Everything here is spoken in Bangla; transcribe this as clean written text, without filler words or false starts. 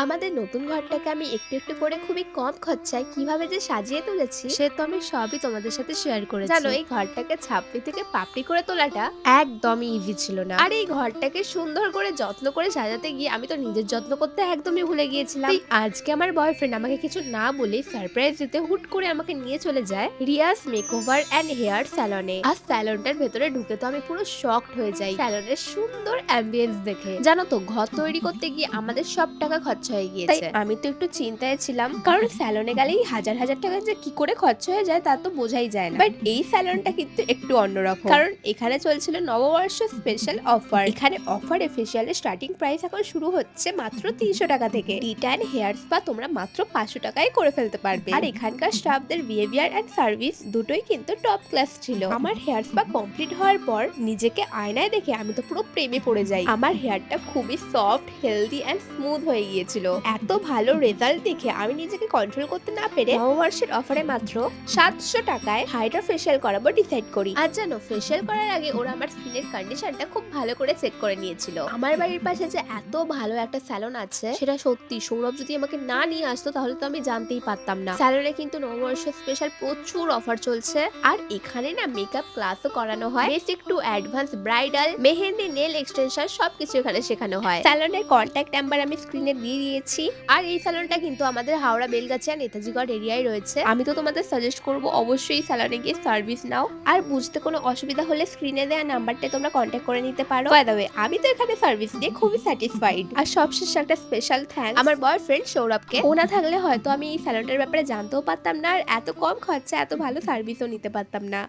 আমাদের নতুন ঘরটাকে আমি একটু একটু করে খুবই কম খরচায় কিভাবে যে সাজিয়ে তুলেছি সে তো আমি সবই তোমাদের সাথে শেয়ার করেছি। জানো, এই ঘরটাকে ছাপড়ি থেকে পাপড়ি করে তোলাটা একদমই ইজি ছিল না। আর এই ঘরটাকে সুন্দর করে যত্ন করে সাজাতে গিয়ে আমি তো নিজের যত্ন করতে একদমই ভুলে গিয়েছিলাম। তাই আজকে আমার বয়ফ্রেন্ড আমাকে কিছু না বলে সারপ্রাইজ দিতে হুট করে আমাকে নিয়ে চলে যায় রিয়াস মেকওভার এন্ড হেয়ার স্যালনে। আর স্যালনটার ভেতরে ঢুকে তো আমি পুরো শকড হয়ে যাই স্যালনের সুন্দর অ্যাম্বিয়েন্স দেখে। জানো তো, ঘর তৈরি করতে গিয়ে আমাদের সব টাকা খরচা হয়ে গিয়েছে। তাই আমি তো একটু চিন্তায় ছিলাম, কারণ স্যালনে গেলেই হাজার হাজার টাকা যে কি করে খরচা হয়ে যায় তা তো বোঝাই যায় না। বাট এই স্যালনটা কিন্তু একটু অন্যরকম, কারণ এখানে চলছিল নববর্ষ স্পেশাল অফার। এখানে অফারে ফেশিয়ালের স্টার্টিং প্রাইস এখন শুরু হচ্ছে মাত্র 300 টাকা থেকে। ডিটা এন্ড হেয়ার স্পা তোমরা মাত্র 500 টাকায় করে ফেলতে পারবে। আর এখানকার স্টাফদের বিহেভিয়ার এন্ড সার্ভিস দুটোই কিন্তু টপ ক্লাস ছিল। আমার হেয়ার স্পা কমপ্লিট হওয়ার পর নিজেকে আয়নায় দেখে আমি তো পুরো প্রেমে পড়ে যাই। আমার হেয়ারটা খুবই সফট, হেলদি এন্ড স্মুথ হয়ে গিয়েছিল। এত ভালো রেজাল্ট দেখে আমি নিজেকে কন্ট্রোল করতে না পেরে নববর্ষের অফারে মাত্র 700 টাকায় হাইড্রা ফেশিয়াল করাবো ডিসাইড করি। আর জানো, ফেশিয়াল করার আগে ওরা আমার স্কিনের কন্ডিশনটা খুব ভালো করে চেক করে নিয়েছিল। আমার বাড়ির পাশে যে এত ভালো একটা স্যালন আছে সেটা সত্যি সৌরভ যদি আমাকে না নিয়ে আসতো তাহলে তো আমি জানতেই পারতাম না। স্যালনে কিন্তু নববর্ষ স্পেশাল প্রচুর অফার চলছে। আর এখানে না মেকআপ ক্লাসও করানো হয়, basic to advance bridal, mehendi, nail extension সবকিছু এখানে শেখানো হয়। স্যালনের কন্ট্যাক্ট নাম্বার আমি স্ক্রিনে দিয়ে দিয়েছি। আর এই স্যালনটা কিন্তু আমাদের হাওড়া বেলগাছিয়া নেতাজিগড় এরিয়ায় রয়েছে। আমি তো তোমাদের সাজেস্ট করব অবশ্যই স্যালনে গিয়ে সার্ভিস নাও। আর বুঝতে কোনো অসুবিধা হলে স্ক্রিনে দেওয়া নাম্বারটা তোমরা কন্ট্যাক্ট করে নিতে পারো। বাই দ্য ওয়ে, আমি তো এখানে সার্ভিস দিয়ে খুবই স্যাটিসফাইড। আর সবশেষে একটা স্পেশাল থ্যাঙ্কস আমার বয়ফ্রেন্ড সৌরভকে। ও না থাকলে হয়তো আমি এই স্যালনটার ব্যাপারে জানতেও পারতাম না, আর এত কম খরচা এত ভালো সার্ভিসও নিতে পারতাম না।